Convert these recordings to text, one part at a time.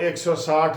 160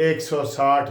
160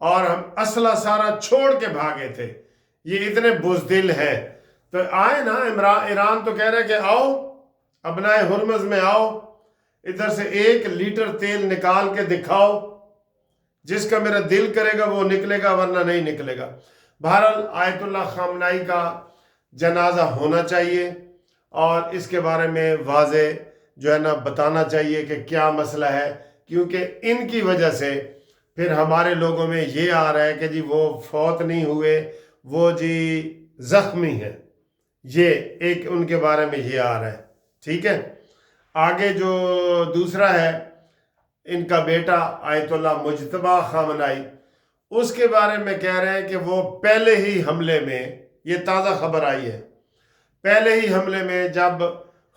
اور ہم اسلحہ سارا چھوڑ کے بھاگے تھے، یہ اتنے بزدل ہیں۔ تو آئے نا، ایران تو کہہ رہے کہ آؤ ابنائے ہرمز میں آؤ، ادھر سے 1 لیٹر تیل نکال کے دکھاؤ، جس کا میرا دل کرے گا وہ نکلے گا، ورنہ نہیں نکلے گا۔ بہرحال آیت اللہ خامنائی کا جنازہ ہونا چاہیے، اور اس کے بارے میں واضح جو ہے نا بتانا چاہیے کہ کیا مسئلہ ہے، کیونکہ ان کی وجہ سے پھر ہمارے لوگوں میں یہ آ رہا ہے کہ جی وہ فوت نہیں ہوئے، وہ جی زخمی ہیں، یہ ایک ان کے بارے میں یہ آ رہا ہے۔ ٹھیک ہے، آگے جو دوسرا ہے ان کا بیٹا آیت اللہ مجتبیٰ خامنائی، اس کے بارے میں کہہ رہے ہیں کہ وہ پہلے ہی حملے میں، یہ تازہ خبر آئی ہے، پہلے ہی حملے میں جب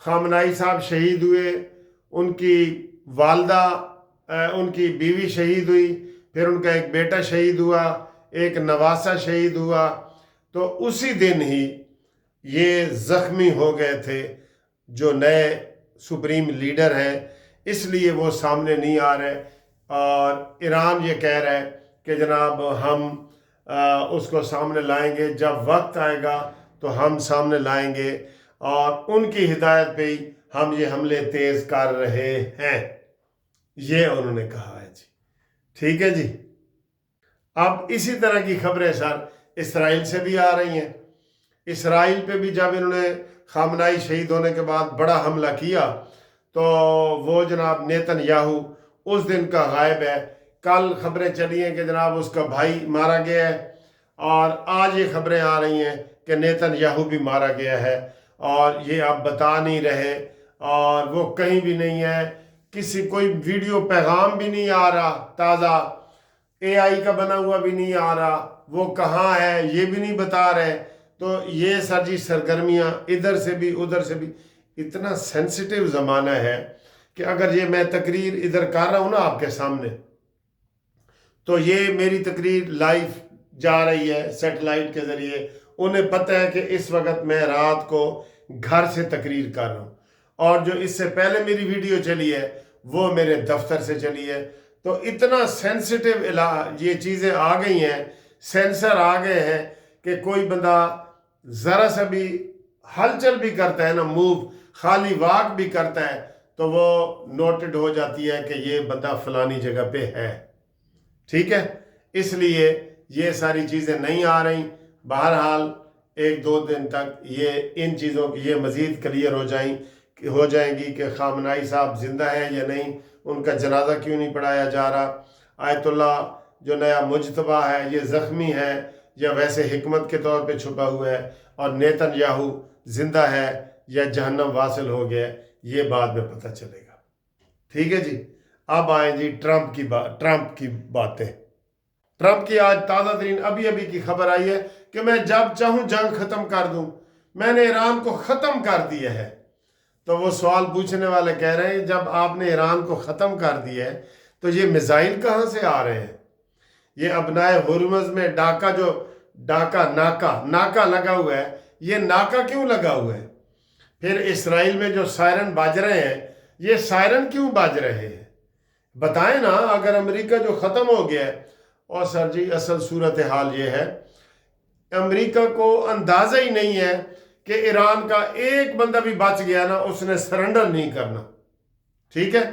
خامنائی صاحب شہید ہوئے، ان کی والدہ ان کی بیوی شہید ہوئی، پھر ان کا ایک بیٹا شہید ہوا، ایک نواسہ شہید ہوا، تو اسی دن ہی یہ زخمی ہو گئے تھے جو نئے سپریم لیڈر ہیں، اس لیے وہ سامنے نہیں آ رہے، اور ایران یہ کہہ رہا ہے کہ جناب ہم اس کو سامنے لائیں گے، جب وقت آئے گا تو ہم سامنے لائیں گے، اور ان کی ہدایت پہ ہی ہم یہ حملے تیز کر رہے ہیں، یہ انہوں نے کہا ہے جی۔ ٹھیک ہے جی، اب اسی طرح کی خبریں سر اسرائیل سے بھی آ رہی ہیں۔ اسرائیل پہ بھی جب انہوں نے خامنائی شہید ہونے کے بعد بڑا حملہ کیا، تو وہ جناب نیتن یاہو اس دن کا غائب ہے۔ کل خبریں چلی ہیں کہ جناب اس کا بھائی مارا گیا ہے، اور آج یہ خبریں آ رہی ہیں کہ نیتن یاہو بھی مارا گیا ہے، اور یہ اب بتا نہیں رہے، اور وہ کہیں بھی نہیں ہے، کسی کوئی ویڈیو پیغام بھی نہیں آ رہا، تازہ AI کا بنا ہوا بھی نہیں آ رہا، وہ کہاں ہے یہ بھی نہیں بتا رہے۔ تو یہ سر جی سرگرمیاں ادھر سے بھی ادھر سے بھی، اتنا سینسیٹیو زمانہ ہے کہ اگر یہ میں تقریر ادھر کر رہا ہوں نا آپ کے سامنے، تو یہ میری تقریر لائیو جا رہی ہے سیٹلائٹ کے ذریعے، انہیں پتہ ہے کہ اس وقت میں رات کو گھر سے تقریر کر رہا ہوں، اور جو اس سے پہلے میری ویڈیو چلی ہے وہ میرے دفتر سے چلی ہے۔ تو اتنا سینسیٹیو یہ چیزیں آ گئی ہیں، سینسر آ گئے ہیں کہ کوئی بندہ ذرا سا بھی ہلچل بھی کرتا ہے نا، موو خالی واک بھی کرتا ہے، تو وہ نوٹڈ ہو جاتی ہے کہ یہ بندہ فلانی جگہ پہ ہے۔ ٹھیک ہے، اس لیے یہ ساری چیزیں نہیں آ رہی۔ بہرحال 1-2 دن تک یہ ان چیزوں کی یہ مزید کلیئر ہو جائیں گی کہ خامنائی صاحب زندہ ہیں یا نہیں، ان کا جنازہ کیوں نہیں پڑھایا جا رہا، آیت اللہ جو نیا مجتبیٰ ہے یہ زخمی ہے یا ویسے حکمت کے طور پہ چھپا ہوا ہے، اور نیتن یاہو زندہ ہے یا جہنم واصل ہو گیا، یہ بعد میں پتہ چلے گا۔ ٹھیک ہے جی، اب آئیں جی ٹرمپ کی باتیں۔ ٹرمپ کی آج تازہ ترین ابھی کی خبر آئی ہے کہ میں جب چاہوں جنگ ختم کر دوں، میں نے ایران کو ختم کر دیا ہے۔ تو وہ سوال پوچھنے والے کہہ رہے ہیں جب آپ نے ایران کو ختم کر دیا ہے تو یہ میزائل کہاں سے آ رہے ہیں؟ یہ ابنائے ہرمز میں ناکا لگا ہوا ہے، یہ ناکا کیوں لگا ہوا ہے؟ پھر اسرائیل میں جو سائرن بج رہے ہیں، یہ سائرن کیوں بج رہے ہیں؟ بتائیں نا، اگر امریکہ جو ختم ہو گیا ہے۔ اور سر جی اصل صورتحال یہ ہے، امریکہ کو اندازہ ہی نہیں ہے کہ ایران کا ایک بندہ بھی بچ گیا نا، اس نے سرنڈر نہیں کرنا۔ ٹھیک ہے،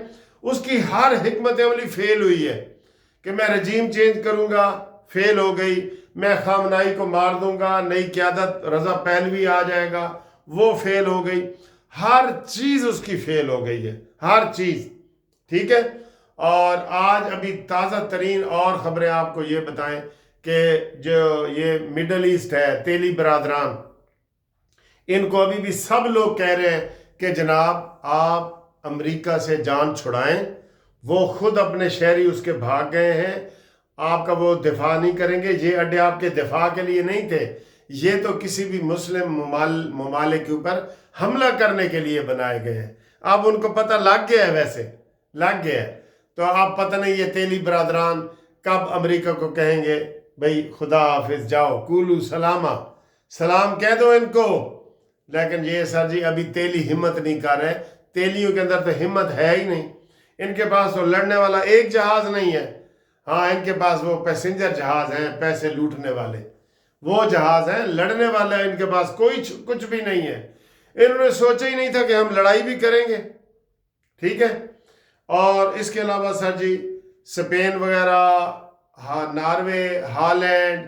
اس کی ہر حکمت عملی فیل ہوئی ہے کہ میں رجیم چینج کروں گا، فیل ہو گئی، میں خامنائی کو مار دوں گا، نئی قیادت رضا پہلوی آ جائے گا، وہ فیل ہو گئی، ہر چیز اس کی فیل ہو گئی ہے، ہر چیز۔ ٹھیک ہے، اور آج ابھی تازہ ترین اور خبریں آپ کو یہ بتائیں کہ جو یہ مڈل ایسٹ ہے، تیلی برادران، ان کو ابھی بھی سب لوگ کہہ رہے ہیں کہ جناب آپ امریکہ سے جان چھڑائیں، وہ خود اپنے شہری اس کے بھاگ گئے ہیں، آپ کا وہ دفاع نہیں کریں گے، یہ اڈے آپ کے دفاع کے لیے نہیں تھے، یہ تو کسی بھی مسلم ممالک کے اوپر حملہ کرنے کے لیے بنائے گئے ہیں۔ اب ان کو پتہ لگ گیا ہے، ویسے لگ گیا ہے، تو آپ پتہ نہیں یہ تیلی برادران کب امریکہ کو کہیں گے بھئی خدا حافظ، جاؤ کولو سلامہ، سلام کہہ دو ان کو۔ لیکن یہ سر جی ابھی تیلی ہمت نہیں کر رہے، تیلیوں کے اندر تو ہمت ہے ہی نہیں، ان کے پاس تو لڑنے والا ایک جہاز نہیں ہے۔ ہاں ان کے پاس وہ پیسنجر جہاز ہیں، پیسے لوٹنے والے وہ جہاز ہیں، لڑنے والا ان کے پاس کوئی کچھ بھی نہیں ہے۔ انہوں نے سوچا ہی نہیں تھا کہ ہم لڑائی بھی کریں گے، ٹھیک ہے۔ اور اس کے علاوہ سر جی اسپین وغیرہ، ناروے، ہالینڈ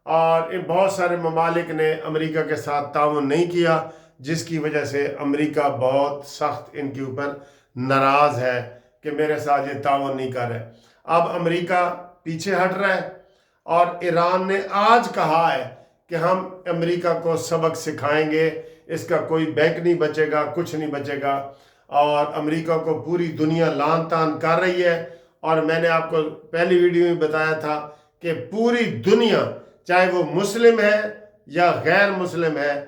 اور ان بہت سارے ممالک نے امریکہ کے ساتھ تعاون نہیں کیا، جس کی وجہ سے امریکہ بہت سخت ان کے اوپر ناراض ہے کہ میرے ساتھ یہ تعاون نہیں کر رہے۔ اب امریکہ پیچھے ہٹ رہا ہے اور ایران نے آج کہا ہے کہ ہم امریکہ کو سبق سکھائیں گے، اس کا کوئی بینک نہیں بچے گا، کچھ نہیں بچے گا، اور امریکہ کو پوری دنیا لان تان کر رہی ہے۔ اور میں نے آپ کو پہلی ویڈیو میں بتایا تھا کہ پوری دنیا، چاہے وہ مسلم ہے یا غیر مسلم ہے،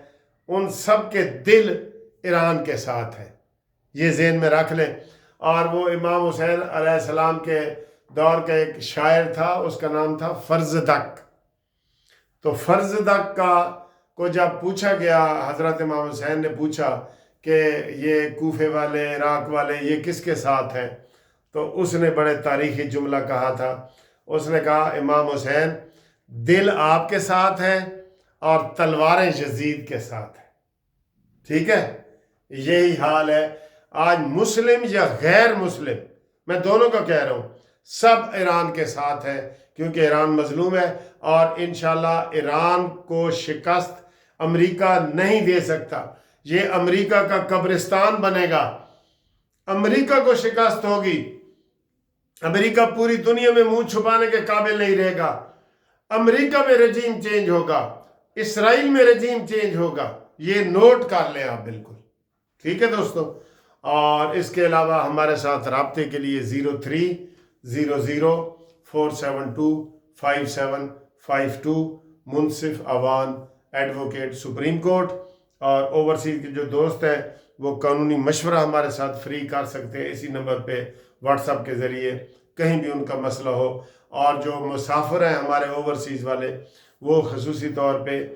ان سب کے دل ایران کے ساتھ ہے، یہ ذہن میں رکھ لیں۔ اور وہ امام حسین علیہ السلام کے دور کا ایک شاعر تھا، اس کا نام تھا فرزدق۔ تو فرزدق کو جب پوچھا گیا، حضرت امام حسین نے پوچھا کہ یہ کوفے والے، عراق والے، یہ کس کے ساتھ ہیں، تو اس نے بڑے تاریخی جملہ کہا تھا۔ اس نے کہا امام حسین دل آپ کے ساتھ ہے اور تلواریں یزید کے ساتھ ہیں، ٹھیک ہے۔ یہی حال ہے آج، مسلم یا غیر مسلم، میں دونوں کا کہہ رہا ہوں، سب ایران کے ساتھ ہے، کیونکہ ایران مظلوم ہے، اور انشاءاللہ ایران کو شکست امریکہ نہیں دے سکتا۔ یہ امریکہ کا قبرستان بنے گا، امریکہ کو شکست ہوگی، امریکہ پوری دنیا میں منہ چھپانے کے قابل نہیں رہے گا، امریکہ میں رجیم چینج ہوگا، اسرائیل میں رجیم چینج ہوگا، یہ نوٹ کر لیں آپ بالکل، ٹھیک ہے دوستو۔ اور اس کے علاوہ ہمارے ساتھ رابطے کے لیے 0300472572 منصف اوان ایڈوکیٹ سپریم کورٹ۔ اور اوورسیز کے جو دوست ہیں وہ قانونی مشورہ ہمارے ساتھ فری کر سکتے ہیں اسی نمبر پہ، واٹس ایپ کے ذریعے، کہیں بھی ان کا مسئلہ ہو۔ اور جو مسافر ہیں ہمارے اوورسیز والے، وہ خصوصی طور پہ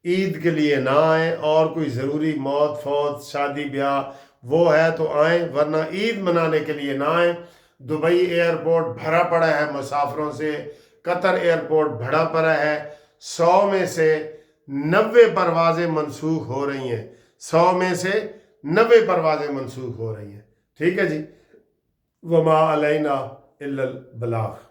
عید کے لیے نہ آئیں، اور کوئی ضروری موت، فوت، شادی، بیاہ وہ ہے تو آئیں، ورنہ عید منانے کے لیے نہ آئیں۔ دبئی ایئرپورٹ بھرا پڑا ہے مسافروں سے، قطر ایئرپورٹ بھرا پڑا ہے، 100 میں سے 90 پروازیں منسوخ ہو رہی ہیں، 100 میں سے 90 پروازیں منسوخ ہو رہی ہیں، ٹھیک ہے جی۔ وما علینا الا البلاغ۔